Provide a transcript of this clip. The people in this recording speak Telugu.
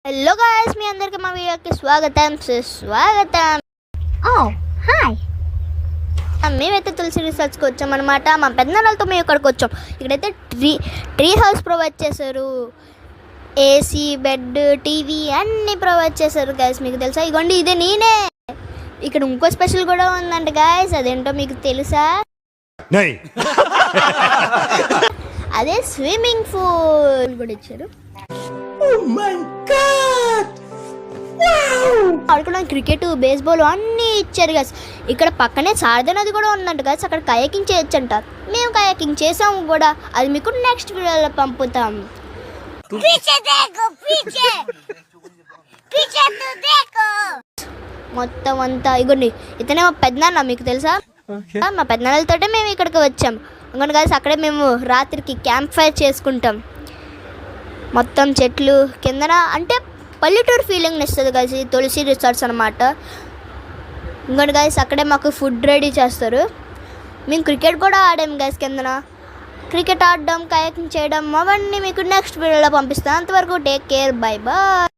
హలో గాయ్స్, మీ అందరికీ మా వీడియోకి స్వాగతం. హాయ్. మేమైతే తులసి రిసార్ట్స్కి వచ్చామన్నమాట. మా పెద్దనాన్నలతో మేము ఇక్కడికి వచ్చాం. ఇక్కడైతే ట్రీ హౌస్ ప్రొవైడ్ చేశారు. ఏసీ, బెడ్, టీవీ అన్నీ ప్రొవైడ్ చేశారు గాయస్. మీకు తెలుసా? ఇగోండి, ఇదే నేనే. ఇక్కడ ఇంకో స్పెషల్ కూడా ఉందంట గాయస్. అదేంటో మీకు తెలుసా? అదే స్విమ్మింగ్ పూల్ కూడా ఇచ్చారు. ఆడుకోవడానికి క్రికెట్, బేస్బాల్ అన్నీ ఇచ్చారు గాయస్. ఇక్కడ పక్కనే శారదా నది కూడా ఉందంట గాయస్. అక్కడ కయాకింగ్ చేయొచ్చు అంట. మేము కయాకింగ్ చేసాము కూడా. అది మీకు నెక్స్ట్ వీడియోలో పంపుతాం. మొత్తం అంతా ఇగోండి, ఇతనే మా పెద్దనాన్న. మీకు తెలుసా? మా పెద్దనాన్నలతోటే మేము ఇక్కడికి వచ్చాం. ఇంకోటి గాయస్, అక్కడే మేము రాత్రికి క్యాంప్ ఫైర్ చేసుకుంటాం. మొత్తం చెట్లు కిందన, అంటే పల్లెటూరు ఫీలింగ్ ఇస్తుంది గాయస్. తులసి రిసార్ట్స్ అనమాట. ఇంకోటి గాయస్, అక్కడే మాకు ఫుడ్ రెడీ చేస్తారు. మేము క్రికెట్ కూడా ఆడాము గాయస్. కిందన క్రికెట్ ఆడడం, కయాకింగ్ చేయడం అవన్నీ మీకు నెక్స్ట్ వీడియోలో పంపిస్తాను. అంతవరకు టేక్ కేర్, బై బాయ్.